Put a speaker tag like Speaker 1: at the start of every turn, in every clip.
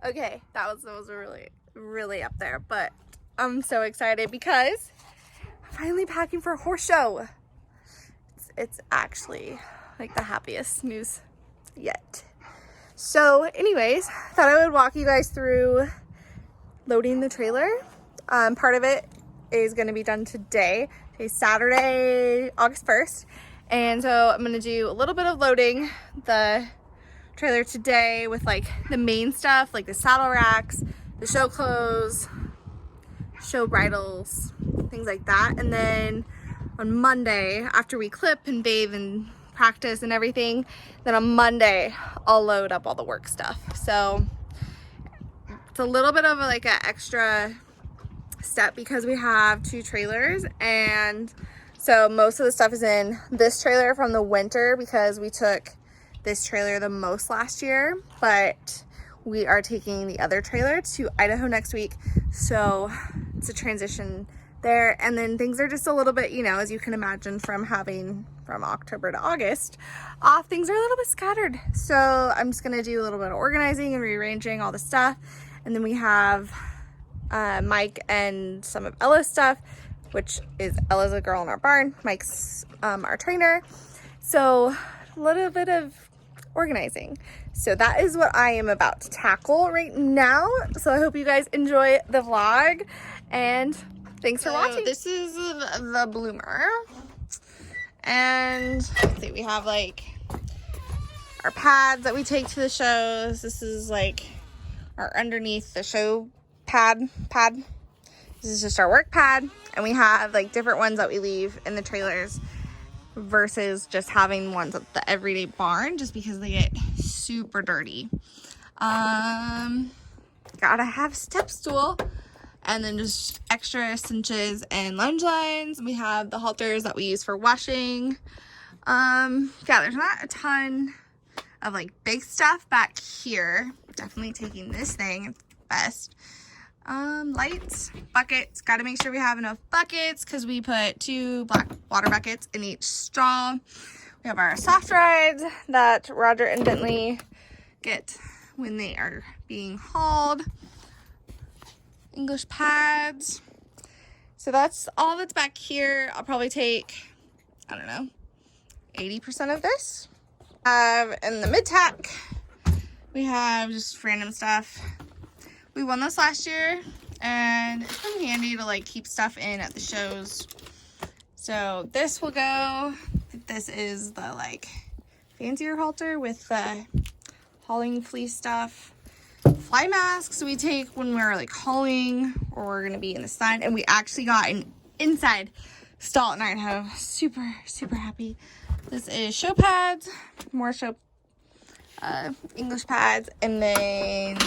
Speaker 1: Okay, that was really up there, but I'm so excited because I'm finally packing for a horse show. It's actually like the happiest news yet. So anyways, thought I would walk you guys through loading the trailer. Part of it is going to be done today. Today's Saturday, August 1st. And so I'm going to do a little bit of loading the trailer today with like the main stuff, like the saddle racks, the show clothes, show bridles, things like that. And then on Monday, after we clip and bathe and practice and everything, then on Monday I'll load up all the work stuff. So it's a little bit of like an extra step because we have 2 trailers, and so most of the stuff is in this trailer from the winter because we took this trailer the most last year, but we are taking the other trailer to Idaho next week, so it's a transition there. And then things are just a little bit, you know, as you can imagine from having from October to August off, things are a little bit scattered. So I'm just gonna do a little bit of organizing and rearranging all the stuff. And then we have Mike and some of Ella's stuff, which is Ella's a girl in our barn, Mike's our trainer. So a little bit of organizing. So that is what I am about to tackle right now. So I hope you guys enjoy the vlog, and thanks for watching. This is the bloomer, and let's see, we have like our pads that we take to the shows. This is like our underneath the show pad. This is just our work pad, and we have like different ones that we leave in the trailers versus just having ones at the everyday barn, just because they get super dirty. Gotta have step stool, and then just extra cinches and lunge lines. We have the halters that we use for washing. Yeah, there's not a ton of like big stuff back here. Definitely taking this thing, it's best. Lights, buckets, got to make sure we have enough buckets because we put 2 black water buckets in each stall. We have our soft rides that Roger and Bentley get when they are being hauled. English pads. So that's all that's back here. I'll probably take, I don't know, 80% of this. In the mid-tack, we have just random stuff. We won this last year, and it's really handy to like keep stuff in at the shows. So this will go. This is the like fancier halter with the hauling fleece stuff. Fly masks we take when we're like hauling or we're gonna be in the sun, and we actually got an inside stall in Idaho. Super happy. This is show pads, more show English pads, and then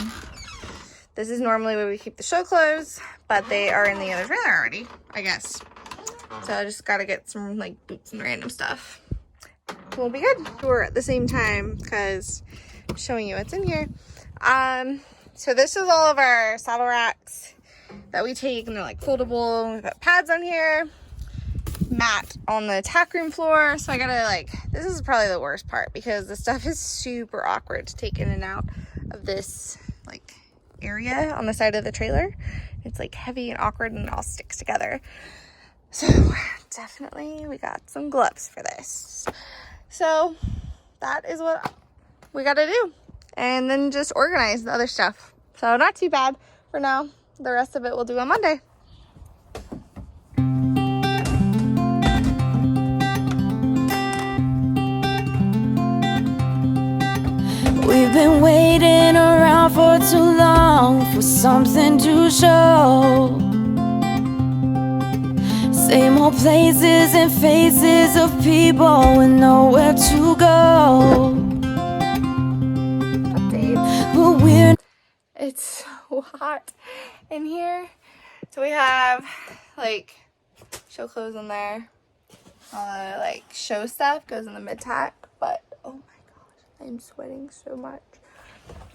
Speaker 1: this is normally where we keep the show clothes, but they are in the other trailer already, I guess. So I just gotta get some like boots and random stuff. We'll be good. We're at the same time because I'm showing you what's in here. So this is all of our saddle racks that we take, and they're like foldable. We've got pads on here, mat on the tack room floor. So I gotta like, this is probably the worst part because the stuff is super awkward to take in and out of this like area on the side of the trailer. It's like heavy and awkward, and it all sticks together. So definitely we got some gloves for this. So that is what we got to do, and then just organize the other stuff. So not too bad for now. The rest of it we'll do on Monday.
Speaker 2: We've been waiting around for too long for something to show. Same old places and faces of people with nowhere to go. But we're
Speaker 1: It's so hot in here. So we have like show clothes in there. Like show stuff goes in the mid-tack, but oh my gosh, I'm sweating so much.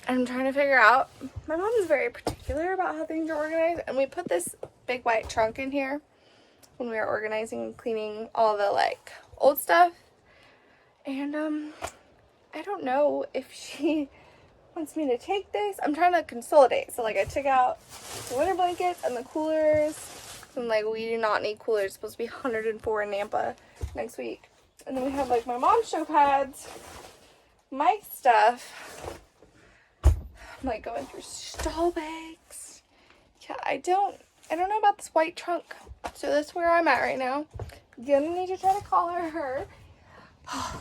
Speaker 1: I'm trying to figure out, my mom is very particular about how things are organized, and we put this big white trunk in here when we were organizing and cleaning all the like old stuff, and I don't know if she wants me to take this. I'm trying to consolidate. So like I took out the winter blankets and the coolers. And like we do not need coolers. It's supposed to be 104 in Nampa next week. And then we have like my mom's show pads, my stuff. I'm like going through stall bags. Yeah, I don't know about this white trunk. So that's where I'm at right now. Gonna need to try to call her.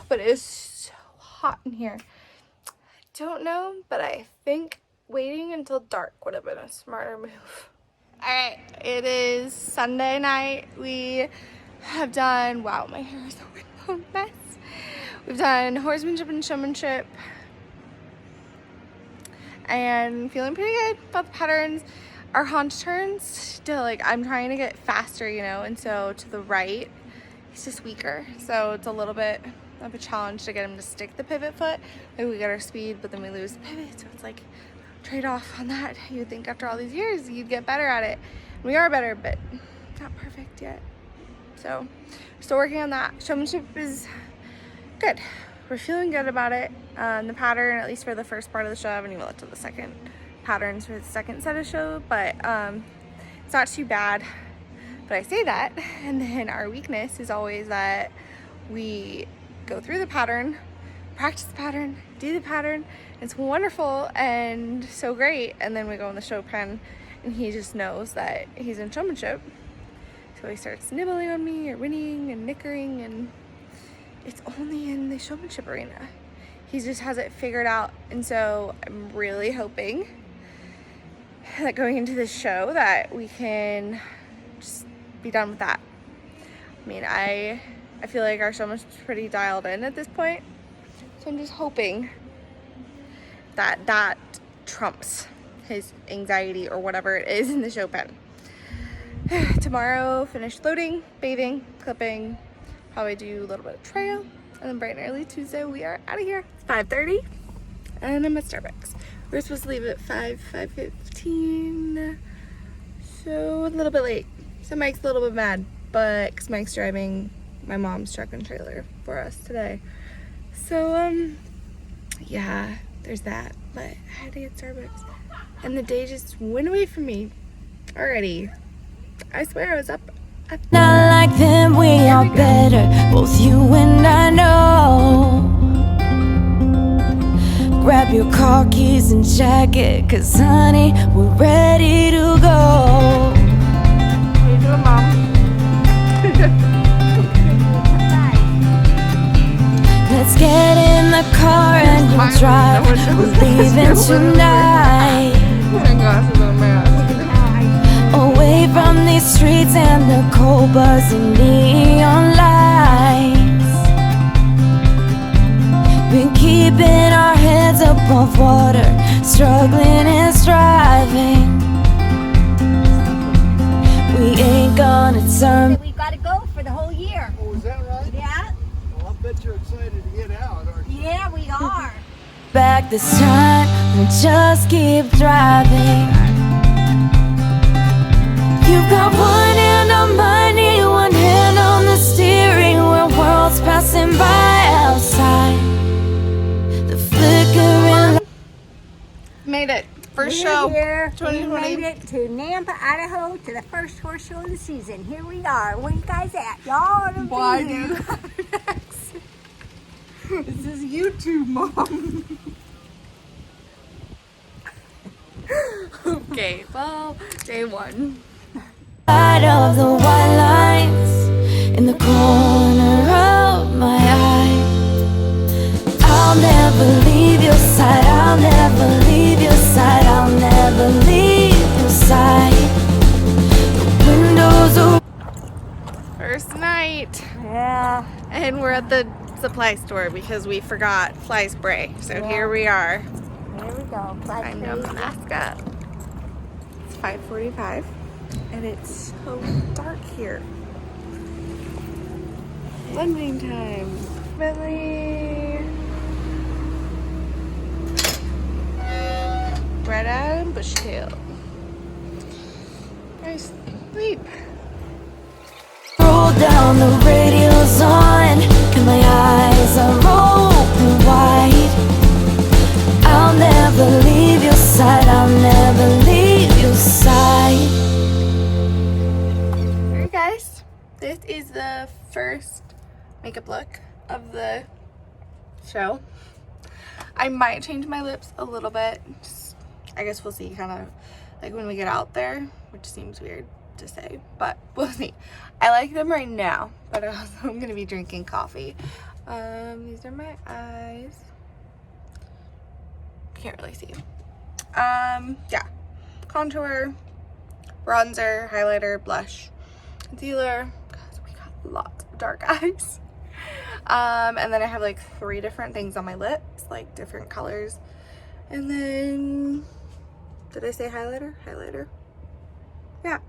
Speaker 1: But it is so hot in here. I don't know, but I think waiting until dark would have been a smarter move. Alright, it is Sunday night. We have done, wow, my hair is a mess. We've done horsemanship and showmanship. And feeling pretty good about the patterns. Our haunch turns still, like, I'm trying to get faster, you know, and so to the right, he's just weaker. So it's a little bit of a challenge to get him to stick the pivot foot. Like, we get our speed, but then we lose the pivot, so it's like trade-off on that. You would think after all these years you'd get better at it. We are better, but not perfect yet. So still working on that. Showmanship is good. We're feeling good about it. The pattern, at least for the first part of the show, I haven't even looked at the second patterns for the second set of show, but it's not too bad. But I say that, and then our weakness is always that we go through the pattern, practice the pattern, do the pattern. It's wonderful and so great, and then we go in the show pen and he just knows that he's in showmanship, so he starts nibbling on me or whinnying and nickering, and it's only in the showmanship arena. He just has it figured out, and so I'm really hoping that going into this show that we can just be done with that. I mean, I feel like our showmanship's pretty dialed in at this point, so I'm just hoping that that trumps his anxiety or whatever it is in the show pen. Tomorrow, finish loading, bathing, clipping, probably do a little bit of trail, and then bright and early Tuesday we are out of here. It's 5:30 and I'm at Starbucks. We're supposed to leave at 5:15, so a little bit late. So Mike's a little bit mad, but because Mike's driving my mom's truck and trailer for us today. So yeah, there's that, but I had to get Starbucks and the day just went away from me already. I swear I was up.
Speaker 2: Not like them, we are better, both you and I know. Grab your car keys and jacket, 'cause honey, we're ready to go.
Speaker 1: How you doing, Mom?
Speaker 2: Let's get in the car and we'll drive. We're leaving tonight,
Speaker 1: Sunglasses on my ass.
Speaker 2: away from these streets and the cold buzzing neon lights. Been keeping our heads above water, struggling and striving. We ain't gonna turn.
Speaker 3: We've got to go for the whole year.
Speaker 4: Oh, is that right?
Speaker 3: Yeah?
Speaker 4: Well, I bet you're excited to get out, aren't you?
Speaker 3: Yeah, we are.
Speaker 2: Back this time, we'll just keep driving. You've got one hand on my knee, one hand on the steering. We're worlds passing by outside. The flickering
Speaker 1: Made it. First
Speaker 3: We're
Speaker 1: show.
Speaker 3: here. We
Speaker 1: 2020.
Speaker 3: made it to Nampa, Idaho, to the first horse show of the season. Here we are. Where you guys at? Y'all ought to
Speaker 1: Why
Speaker 3: be
Speaker 1: do
Speaker 3: here.
Speaker 1: you have an accent? This is YouTube, Mom. Okay, well, day one.
Speaker 2: light of the white lines in the corner of my eye. I'll never leave your side, I'll never leave your side, I'll never leave your side. The windows are
Speaker 1: First night.
Speaker 3: Yeah.
Speaker 1: And we're at the supply store because we forgot fly spray. So here we are.
Speaker 3: There we go.
Speaker 1: Time to mask up. It's 5:45 and it's so dark here. Lending time. Bentley. Red Eye and Bushtail. Nice sleep.
Speaker 2: roll down, the radio's on, and my eyes are open wide. I'll never
Speaker 1: this is the first makeup look of the show. I might change my lips a little bit. Just, I guess we'll see kind of like when we get out there, which seems weird to say, but we'll see. I like them right now, but also I'm gonna be drinking coffee. These are my eyes. Can't really see. Yeah, contour, bronzer, highlighter, blush, concealer, because we got lots of dark eyes. And then I have like 3 different things on my lips, like different colors. And then, did I say highlighter? Highlighter. Yeah.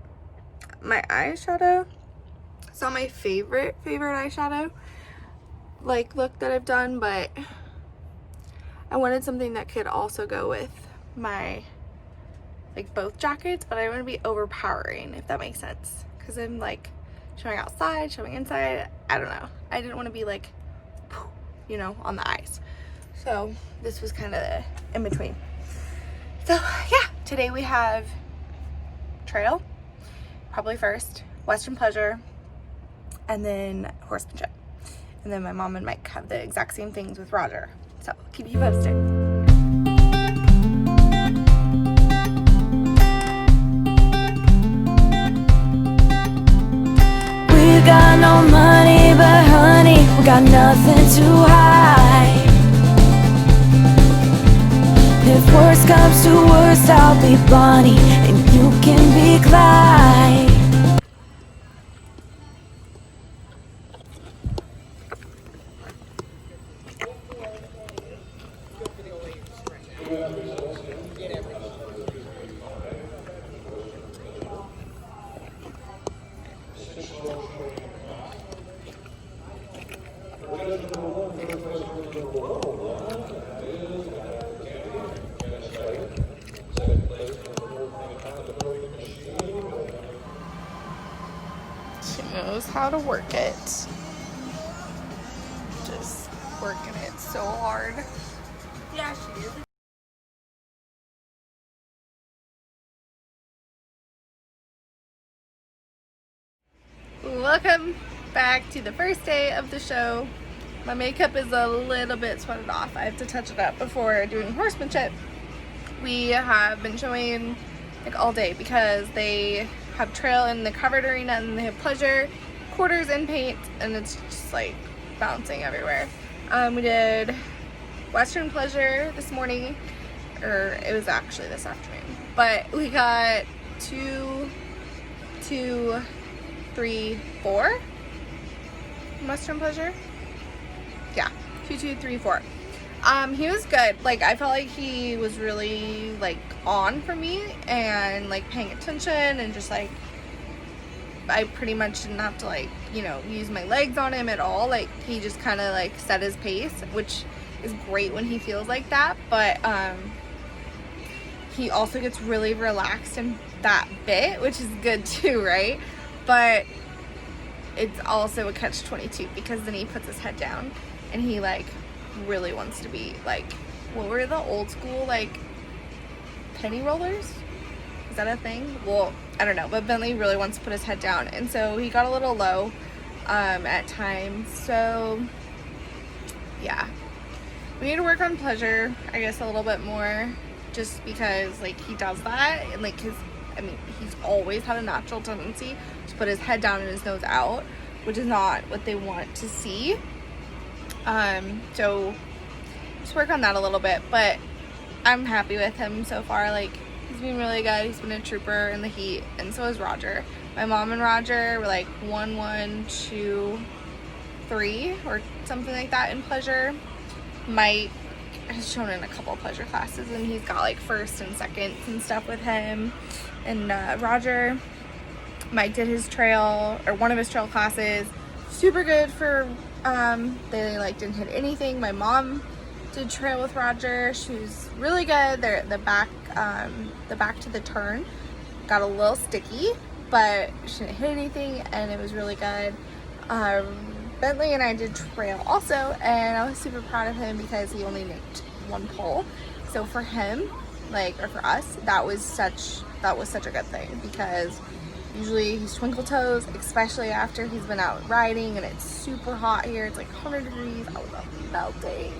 Speaker 1: My eyeshadow. It's not my favorite eyeshadow like look that I've done, but I wanted something that could also go with my like both jackets, but I don't want to be overpowering, if that makes sense, because I'm like showing outside, showing inside. I don't know, I didn't want to be like, you know, on the eyes. So this was kind of the in between. So yeah, today we have trail, probably first, Western pleasure, and then horsemanship. And then my mom and Mike have the exact same things with Roger. So keep you posted.
Speaker 2: We got no money, but honey, we got nothing to hide. If worst comes to worst, I'll be Bonnie and you can be Clyde.
Speaker 1: She knows how to work it. Just working it so hard.
Speaker 3: Yeah, she is.
Speaker 1: Welcome back to the first day of the show. My makeup is a little bit sweated off. I have to touch it up before doing horsemanship. We have been showing like all day because they have trail in the covered arena and they have pleasure, quarters, and paint, and it's just like bouncing everywhere. We did Western pleasure this morning, or it was actually this afternoon, but we got 2, 3, 4 Western pleasure. Yeah, 2, 3, 4. He was good. Like, I felt like he was really like on for me and like paying attention, and just like I pretty much didn't have to like, you know, use my legs on him at all. Like, he just kind of like set his pace, which is great when he feels like that. But he also gets really relaxed in that bit, which is good too, right? But it's also a catch-22 because then he puts his head down and he like really wants to be like, what were the old school like penny rollers? Is that a thing? Well, I don't know, but Bentley really wants to put his head down, and so he got a little low at times. So yeah, we need to work on pleasure, I guess, a little bit more, just because like he does that, and like he's always had a natural tendency to put his head down and his nose out, which is not what they want to see. So just work on that a little bit, but I'm happy with him so far. Like, he's been really good. He's been a trooper in the heat, and so is Roger. My mom and Roger were like 1, 1, 2, 3 or something like that in pleasure. Mike has shown in a couple of pleasure classes, and he's got like first and seconds and stuff with him. And Roger, Mike did his trail, or one of his trail classes, super good for they like didn't hit anything. My mom did trail with Roger. She was really good. The back to the turn got a little sticky, but she didn't hit anything, and it was really good. Bentley and I did trail also, and I was super proud of him because he only nicked 1 pole. So for him, like, or for us, that was such a good thing, because Usually he's twinkle toes, especially after he's been out riding and it's super hot here. It's like 100 degrees. I was melting.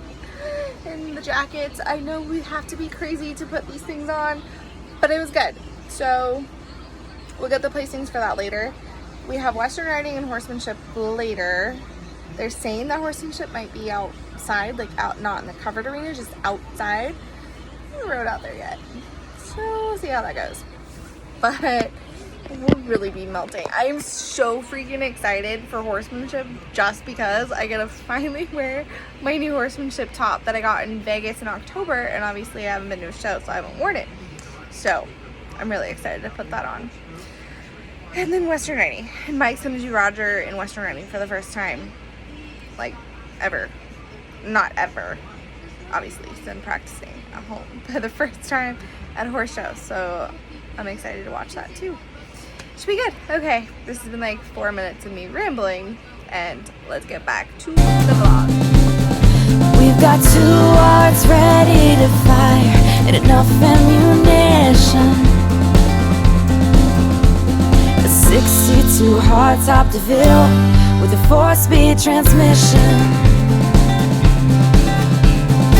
Speaker 1: And the jackets, I know we have to be crazy to put these things on, but it was good. So we'll get the placings for that later. We have Western riding and horsemanship later. They're saying that horsemanship might be outside, like out, not in the covered arena, just outside. I haven't rode out there yet, so we'll see how that goes. But we'll really be melting. I am so freaking excited for horsemanship just because I get to finally wear my new horsemanship top that I got in Vegas in October, and obviously I haven't been to a show, so I haven't worn it. So I'm really excited to put that on. And then Western riding. And Mike's gonna do Roger in Western riding for the first time, like ever. Not ever, obviously, he's been practicing at home for the first time at a horse show. So I'm excited to watch that too. Should be good. Okay, this has been like 4 minutes of me rambling, and let's get back to the vlog.
Speaker 2: We've got 2 hearts ready to fire and enough ammunition. A 62 hard top DeVille with a 4-speed transmission.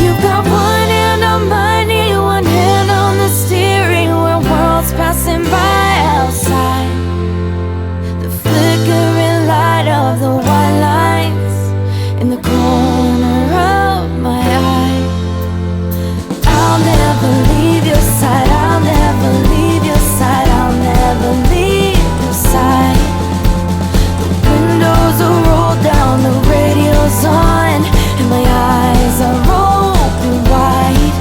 Speaker 2: You've got one hand on my knee, one hand on the steering wheel, worlds passing by outside. The flickering light of the white lines in the corner of my eye. I'll never leave your side, I'll never leave your side, I'll never leave your side. The windows are rolled down, the radio's on, and my eyes are open wide.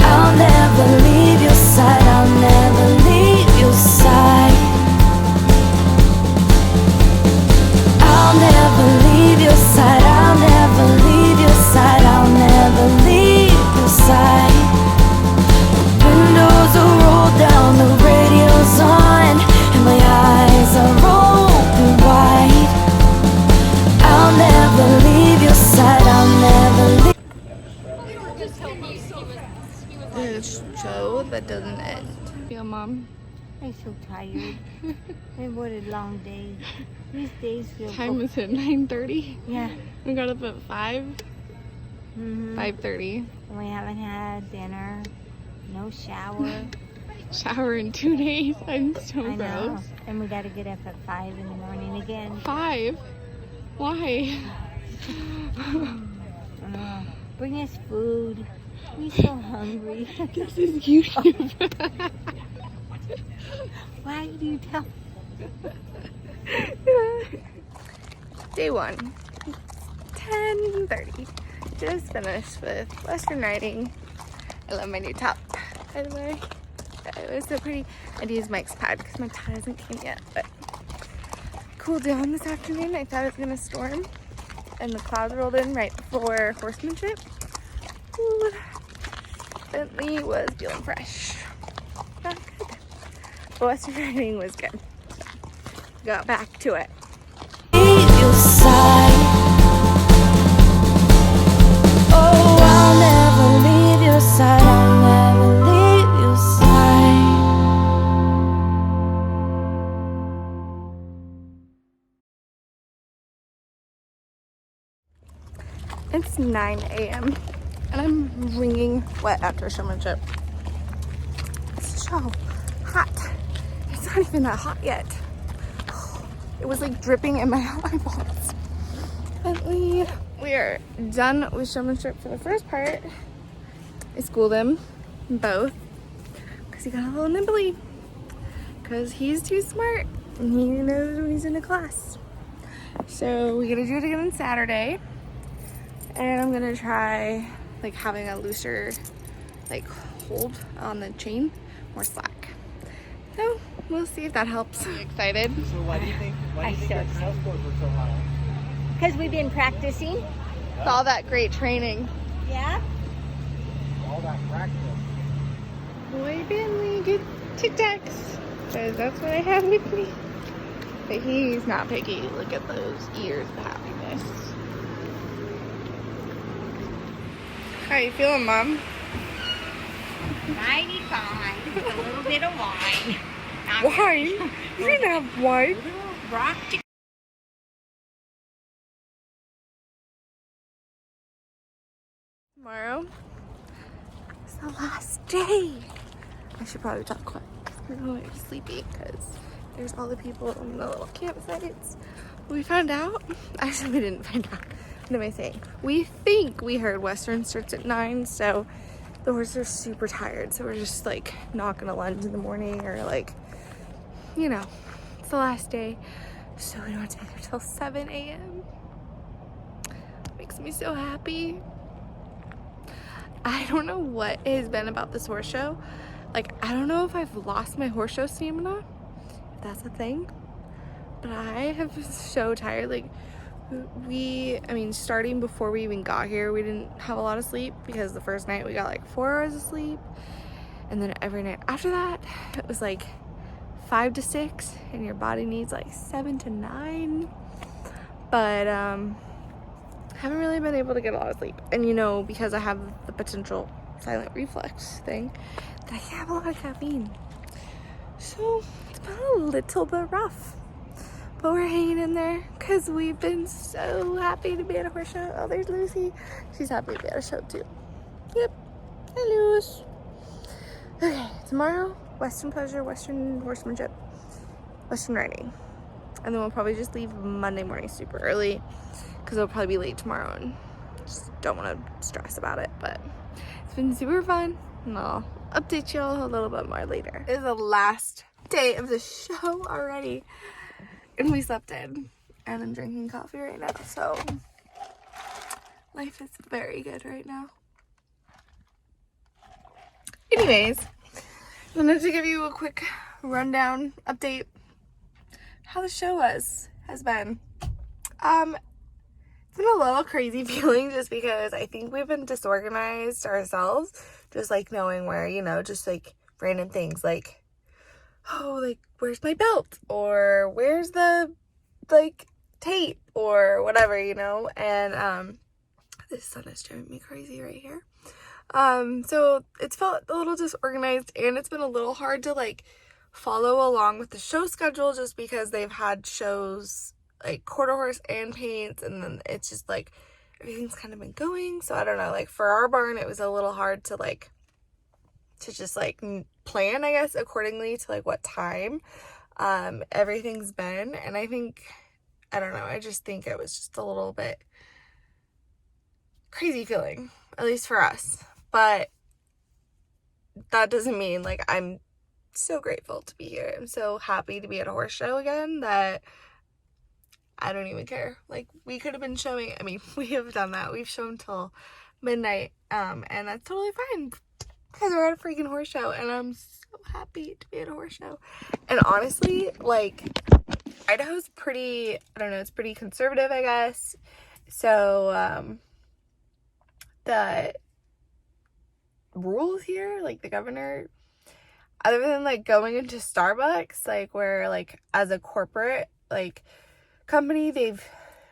Speaker 2: I'll never leave your side, I'll never leave your side. I'll never leave your side, I'll never leave your side, I'll never leave your side. The windows are rolled down, the radio's on, and my eyes are open wide. I'll never leave your side, I'll never leave.
Speaker 1: It's a show that doesn't end. Feel, Mom?
Speaker 3: I'm so tired. And what a long day. These days feel
Speaker 1: Time is at 9:30.
Speaker 3: Yeah.
Speaker 1: We got up at 5. 5:30.
Speaker 3: We haven't had dinner. No shower.
Speaker 1: Shower in 2 days. I'm so
Speaker 3: I know.
Speaker 1: gross.
Speaker 3: And we got to get up at 5 in the morning again.
Speaker 1: 5? Why?
Speaker 3: Bring us food. We're so hungry.
Speaker 1: This is YouTube.
Speaker 3: Why do you tell?
Speaker 1: Day 1. 10:30. Just finished with Western riding. I love my new top, by the way. It was so pretty. I had to use Mike's pad because my pad hasn't came yet, but cooled down this afternoon. I thought it was gonna storm, and the clouds rolled in right before horsemanship. Ooh. Bentley was feeling fresh. Not good. But Western riding was good. So, got back to it.
Speaker 2: Leave your side. Oh, I'll never leave your side, I'll never leave your side.
Speaker 1: It's 9 a.m. and I'm wringing wet after showmanship. It's so hot. It's not even that hot yet. It was like dripping in my eyeballs. Bentley, we are done with showmanship for the first part. I schooled him both because he got a little nimbly. Because he's too smart and he knows when he's in a class. So we're gonna do it again on Saturday. And I'm gonna try like having a looser like hold on the chain, more slack. So we'll see if that helps. Are you excited?
Speaker 4: So why do you think the snow scores were so high?
Speaker 3: Because we've been practicing.
Speaker 1: It's all that great training.
Speaker 3: Yeah.
Speaker 4: All that practice.
Speaker 1: Boy Bentley, good Tic Tacs. Because that's what I have with me. But he's not picky. Look at those ears of happiness. How you feeling, Mom?
Speaker 3: Mighty fine. With a little bit of wine.
Speaker 1: Wine? You didn't have wine.
Speaker 3: Rock.
Speaker 1: Tomorrow is the last day. I should probably talk quick. We're going to sleepy because there's all the people in the little campsites. We found out, actually we didn't find out. What am I saying? We think we heard Western starts at 9, so the horses are super tired. So we're just like not gonna lunch in the morning or like, you know, it's the last day. So we don't have to be there till 7 a.m. Makes me so happy. I don't know what it has been about this horse show. Like, I don't know if I've lost my horse show stamina, if that's a thing, but I have been so tired. Like, starting before we even got here, we didn't have a lot of sleep because the first night we got like 4 hours of sleep. And then every night after that, it was like 5 to 6, and your body needs like 7 to 9. But, haven't really been able to get a lot of sleep. And you know, because I have the potential silent reflux thing, that I have a lot of caffeine. So it's been a little bit rough. But we're hanging in there because we've been so happy to be at a horse show. Oh, there's Lucy. She's happy to be at a show too. Yep. Hi, Luce. Okay, tomorrow, Western pleasure, Western horsemanship, Western riding. And then we'll probably just leave Monday morning super early because it'll probably be late tomorrow and just don't want to stress about it. But it's been super fun, and I'll update y'all a little bit more later. It is the last day of the show already, and we slept in, and I'm drinking coffee right now, so life is very good right now. Anyways, I wanted to give you a quick rundown update how the show has been. It's been a little crazy feeling just because I think we've been disorganized ourselves, just like knowing where, you know, just like random things like, oh, like where's my belt, or where's the like tape, or whatever, you know. And this sun is driving me crazy right here. So it's felt a little disorganized, and it's been a little hard to like follow along with the show schedule just because they've had shows like quarter horse and paints, and then it's just like everything's kind of been going. So I don't know, like for our barn it was a little hard to like to just like plan, I guess, accordingly to like what time everything's been. And I think, I don't know, I just think it was just a little bit crazy feeling, at least for us. But that doesn't mean like I'm so grateful to be here. I'm so happy to be at a horse show again that I don't even care. Like, we could have been showing, I mean, we have done that. We've shown till midnight, and that's totally fine because we're at a freaking horse show, and I'm so happy to be at a horse show. And honestly, like, Idaho's pretty, I don't know, it's pretty conservative, I guess. So, the rules here, like the governor, other than like going into Starbucks, like where like as a corporate like company they've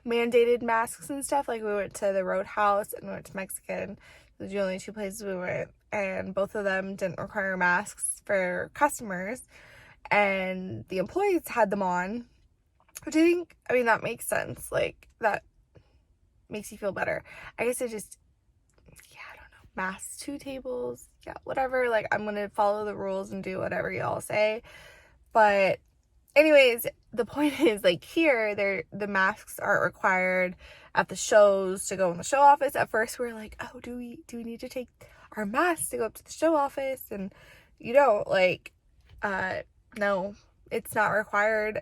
Speaker 1: mandated masks and stuff. Like we went to the Roadhouse and we went to Mexican. Those are the only 2 places we went, and both of them didn't require masks for customers, and the employees had them on, which I think, I mean, that makes sense. Like, that makes you feel better. I guess it just, yeah, I don't know, masks, 2 tables, yeah, whatever. Like, I'm gonna follow the rules and do whatever y'all say. But anyways, the point is, like, here, the masks aren't required at the shows to go in the show office. At first we were like, oh, do we need to take our masks to go up to the show office? And you don't, like, no, it's not required.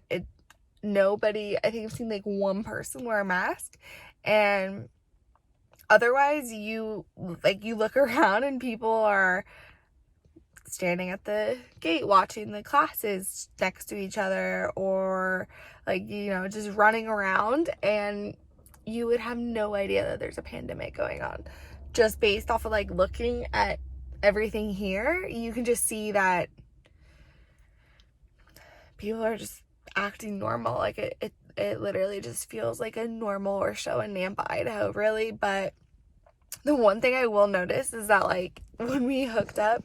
Speaker 1: Nobody, I think I've seen like 1 person wear a mask, and otherwise you look around and people are standing at the gate watching the classes next to each other, or like, you know, just running around, and you would have no idea that there's a pandemic going on. Just based off of like looking at everything here, you can just see that people are just acting normal. Like it literally just feels like a normal horse show in Nampa, Idaho, really. But the one thing I will notice is that, like, when we hooked up,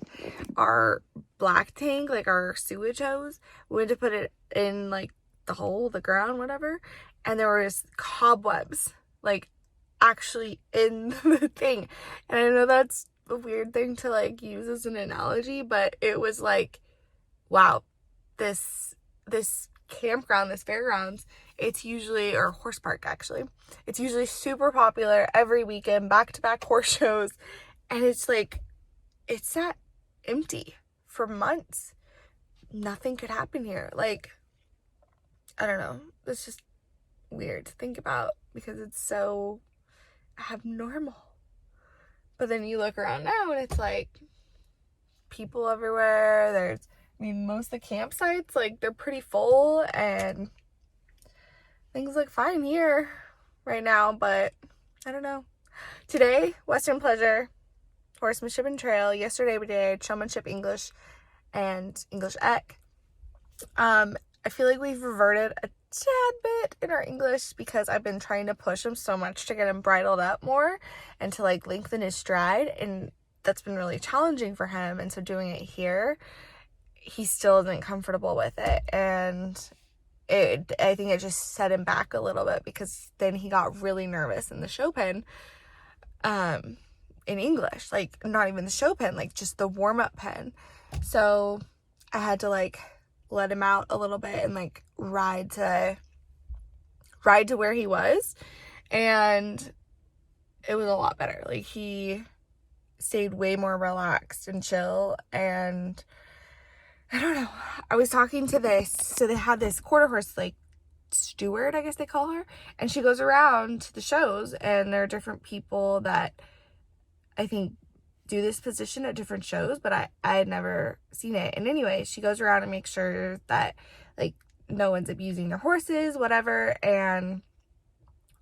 Speaker 1: our black tank, like our sewage hose. We went to put it in like the hole, the ground, whatever, and there was cobwebs like actually in the thing. And I know that's a weird thing to like use as an analogy, but it was like, wow, this campground, this fairgrounds, it's usually, or horse park actually, it's usually super popular every weekend, back-to-back horse shows, and it's like, it's sat empty for months. Nothing could happen here. Like, I don't know, it's just weird to think about because it's so abnormal. But then you look around now and it's like people everywhere. There's, I mean, most of the campsites, like, they're pretty full and things look fine here right now, but I don't know. Today, Western Pleasure, Horsemanship and Trail. Yesterday we did Showmanship English and English Ec. I feel like we've reverted a tad bit in our English because I've been trying to push him so much to get him bridled up more and to like lengthen his stride, and that's been really challenging for him. And so doing it here, he still isn't comfortable with it, and I think it just set him back a little bit because then he got really nervous in the show pen in English, like not even the show pen, like just the warm-up pen. So I had to like let him out a little bit and like ride to where he was, and it was a lot better. Like he stayed way more relaxed and chill, and I don't know, I was talking to so they had this quarter horse, like steward, I guess they call her, and she goes around to the shows, and there are different people that I think do this position at different shows, but I had never seen it. And anyway, she goes around and makes sure that like no one's abusing their horses, whatever, and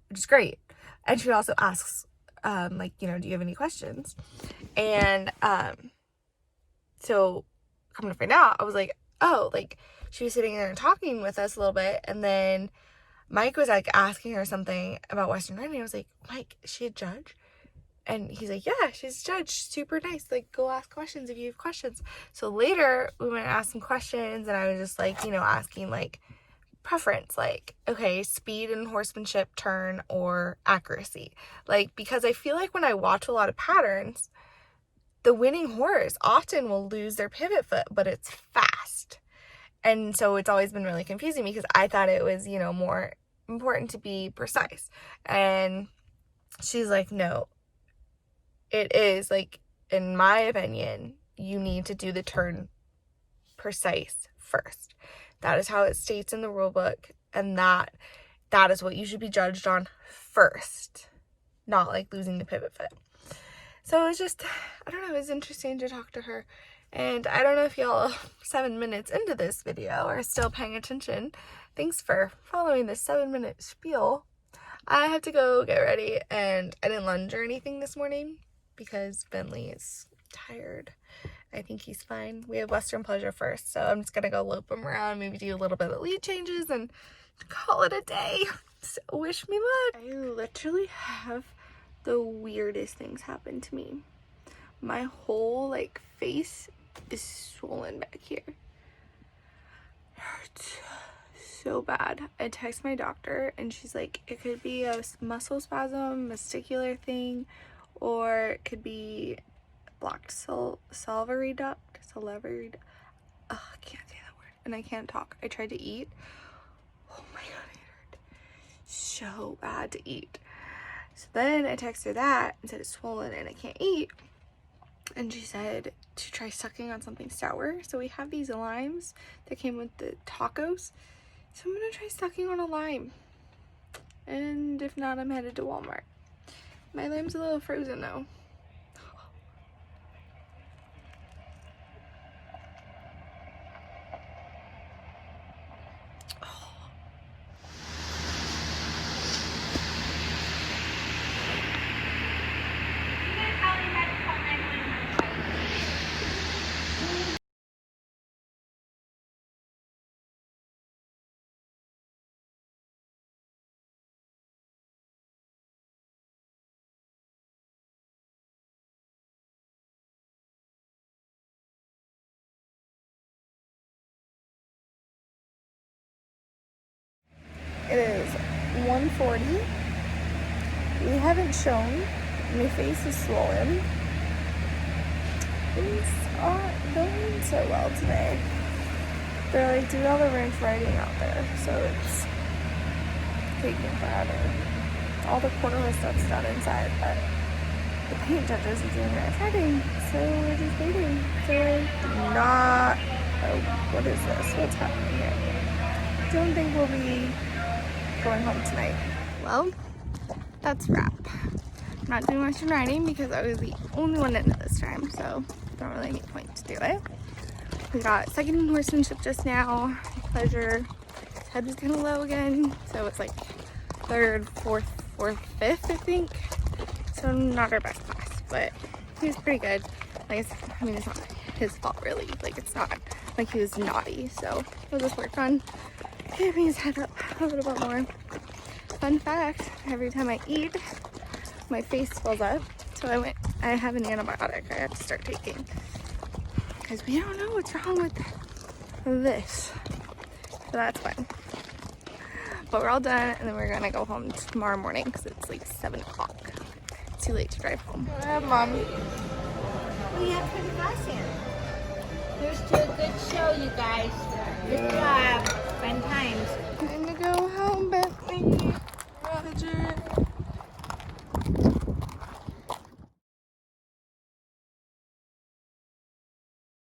Speaker 1: which is great. And she also asks like, you know, do you have any questions? And so coming to find out, I was like, oh, like she was sitting there and talking with us a little bit, and then Mike was like asking her something about Western Riding. I was like, Mike, is she a judge? And he's like, yeah, she's a judge, super nice, like go ask questions if you have questions. So later we went and asked some questions, and I was just like, you know, asking like preference, like, okay, speed and horsemanship, turn, or accuracy, like, because I feel like when I watch a lot of patterns, the winning horse often will lose their pivot foot, but it's fast. And so it's always been really confusing because I thought it was, you know, more important to be precise. And she's like, no, it is, like, in my opinion, you need to do the turn precise first. That is how it states in the rule book, and that is what you should be judged on first, not like losing the pivot foot. So it was just, I don't know, it was interesting to talk to her. And I don't know if y'all 7 minutes into this video are still paying attention. Thanks for following this 7-minute spiel. I have to go get ready, and I didn't lunge or anything this morning because Bentley is tired. I think he's fine. We have Western Pleasure first, so I'm just gonna go lope him around, maybe do a little bit of lead changes, and call it a day. So wish me luck. I literally have the weirdest things happen to me. My whole like face is swollen back here. It hurts so bad. I text my doctor and she's like, it could be a muscle spasm, testicular thing, or it could be blocked salivary duct. I can't say that word, and I can't talk. I tried to eat. Oh my god, it hurt so bad to eat. So then I texted her that and said it's swollen and I can't eat. And she said to try sucking on something sour. So we have these limes that came with the tacos. So I'm gonna try sucking on a lime. And if not, I'm headed to Walmart. My lime's a little frozen though. 140. We haven't shown. My face is swollen. Things aren't going so well today. They're like doing all the ranch riding out there, so it's taking forever. All the corduroy stuff's done inside, but the paint judges are doing ranch riding, so we're just waiting. So not. Oh, what is this? What's happening here? Don't think we'll be going home tonight. Well, that's a wrap. I'm not doing much in riding because I was the only one in it this time, so don't really need point to do it. We got second in horsemanship just now. Pleasure. His head was kind of low again, so it's like third, fourth, fifth, I think. So not our best class, but he was pretty good. I mean, it's not his fault really. Like, it's not like he was naughty, so we'll just work on keeping his head up a little bit more. Fun fact, every time I eat, my face swells up. So I have an antibiotic I have to start taking. Because we don't know what's wrong with this. So that's fun. But we're all done, and then we're gonna go home tomorrow morning because it's like 7 o'clock. It's too late to drive home. Mom.
Speaker 3: We have pretty fast here. Here's to a good show, you guys. Good job. Fun times.
Speaker 1: Time to go home, Bethany. Roger.